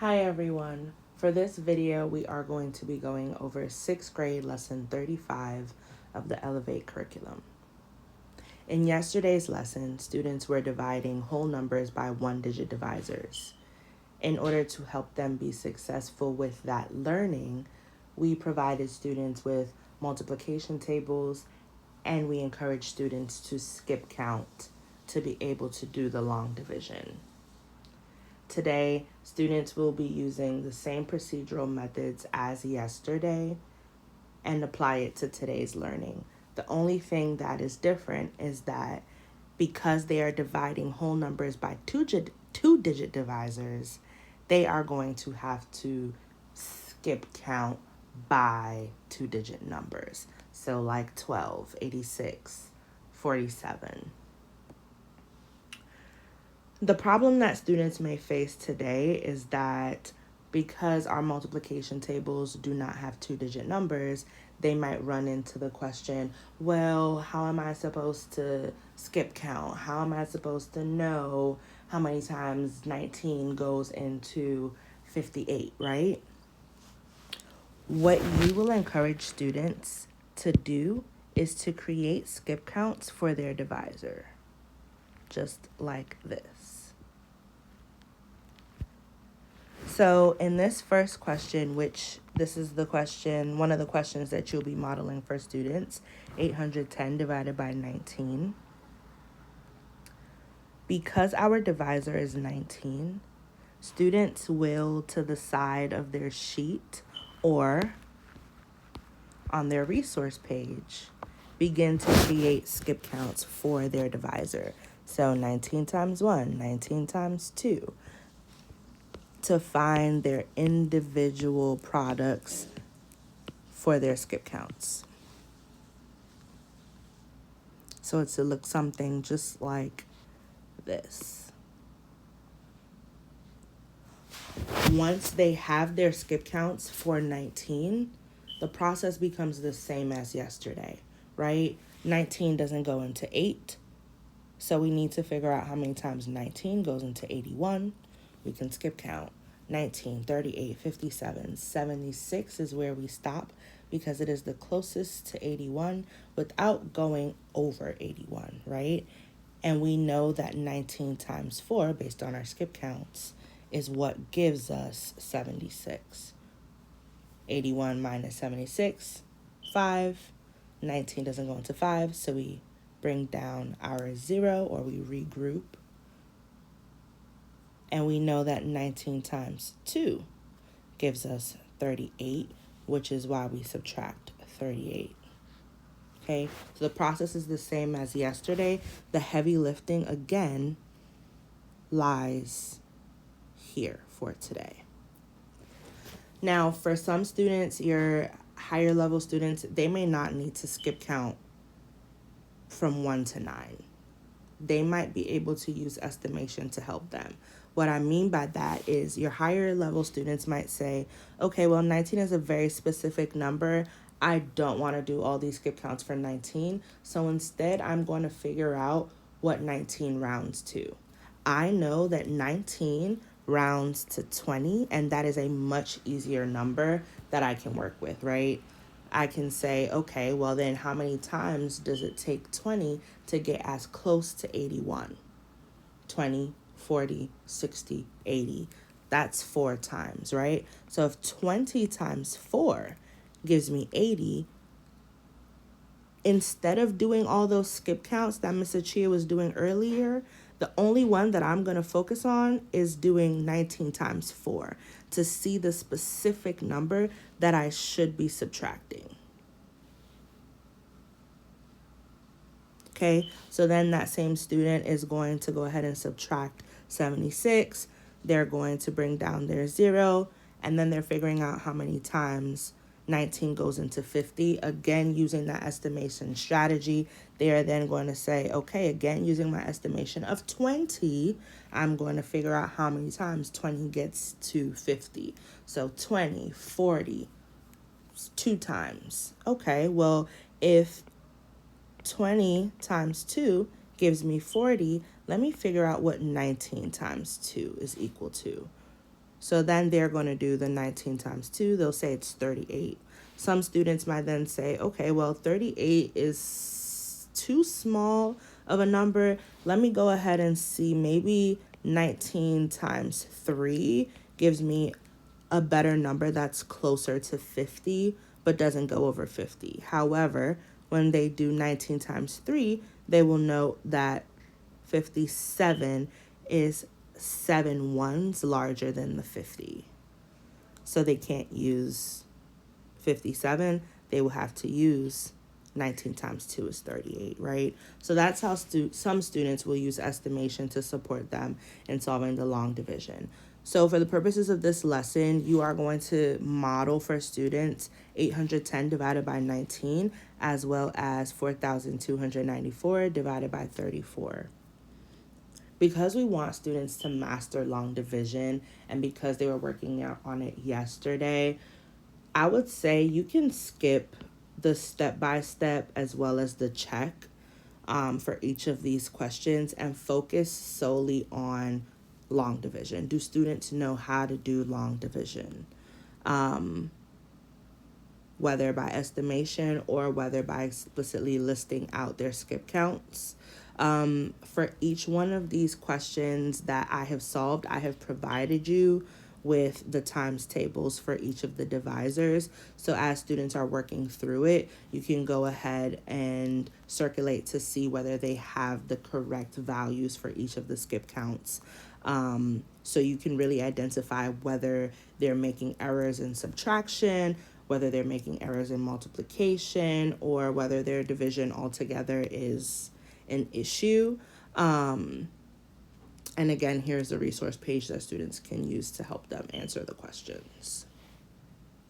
Hi everyone. For this video, we are going to be going over 6th grade lesson 35 of the Elevate curriculum. In yesterday's lesson, students were dividing whole numbers by one-digit divisors. In order to help them be successful with that learning, we provided students with multiplication tables and we encouraged students to skip count to be able to do the long division. Today, students will be using the same procedural methods as yesterday and apply it to today's learning. The only thing that is different is that because they are dividing whole numbers by two-digit divisors, they are going to have to skip count by two-digit numbers. So like 12, 86, 47. The problem that students may face today is that because our multiplication tables do not have two-digit numbers, they might run into the question, well, how am I supposed to skip count? How am I supposed to know how many times 19 goes into 58, right? What you will encourage students to do is to create skip counts for their divisor, just like this. So in this first question, which this is the question, one of the questions that you'll be modeling for students, 810 divided by 19. Because our divisor is 19, students will, to the side of their sheet or on their resource page, begin to create skip counts for their divisor. So 19 times 1, 19 times 2. To find their individual products for their skip counts. So it's to look something just like this. Once they have their skip counts for 19, the process becomes the same as yesterday, right? 19 doesn't go into 8, so we need to figure out how many times 19 goes into 81. We can skip count. 19, 38, 57, 76 is where we stop because it is the closest to 81 without going over 81, right? And we know that 19 times 4, based on our skip counts, is what gives us 76. 81 minus 76, 5. 19 doesn't go into 5, so we bring down our 0 or we regroup. And we know that 19 times 2 gives us 38, which is why we subtract 38. Okay, so the process is the same as yesterday. The heavy lifting, again, lies here for today. Now, for some students, your higher level students, they may not need to skip count from 1 to 9. They might be able to use estimation to help them. What I mean by that is your higher level students might say, okay, well, 19 is a very specific number. I don't want to do all these skip counts for 19. So instead, I'm going to figure out what 19 rounds to. I know that 19 rounds to 20, and that is a much easier number that I can work with, right? I can say, okay, well then how many times does it take 20 to get as close to 81? 20, 40, 60, 80. That's 4 times, right? So if 20 times 4 gives me 80, instead of doing all those skip counts that Ms. Achia was doing earlier, the only one that I'm going to focus on is doing 19 times 4 to see the specific number that I should be subtracting. Okay, so then that same student is going to go ahead and subtract 76. They're going to bring down their 0, and then they're figuring out how many times 19 goes into 50. Again, using that estimation strategy, they are then going to say, okay, again, using my estimation of 20, I'm going to figure out how many times 20 gets to 50. So 20, 40, 2 times. Okay, well, if 20 times 2 gives me 40, let me figure out what 19 times 2 is equal to. So then they're going to do the 19 times 2. They'll say it's 38. Some students might then say, okay, well, 38 is too small of a number. Let me go ahead and see, maybe 19 times 3 gives me a better number that's closer to 50, but doesn't go over 50. However, when they do 19 times 3, they will note that 57 is 7 ones larger than the 50. So they can't use 57. They will have to use 19 times 2 is 38, right? So that's how some students will use estimation to support them in solving the long division. So for the purposes of this lesson, you are going to model for students 810 divided by 19, as well as 4,294 divided by 34. Because we want students to master long division, and because they were working on it yesterday, I would say you can skip the step-by-step as well as the check for each of these questions and focus solely on long division. Do students know how to do long division? Whether by estimation or whether by explicitly listing out their skip counts. For each one of these questions that I have solved, I have provided you with the times tables for each of the divisors. So as students are working through it, you can go ahead and circulate to see whether they have the correct values for each of the skip counts. So you can really identify whether they're making errors in subtraction, whether they're making errors in multiplication, or whether their division altogether is an issue. And again, here's the resource page that students can use to help them answer the questions.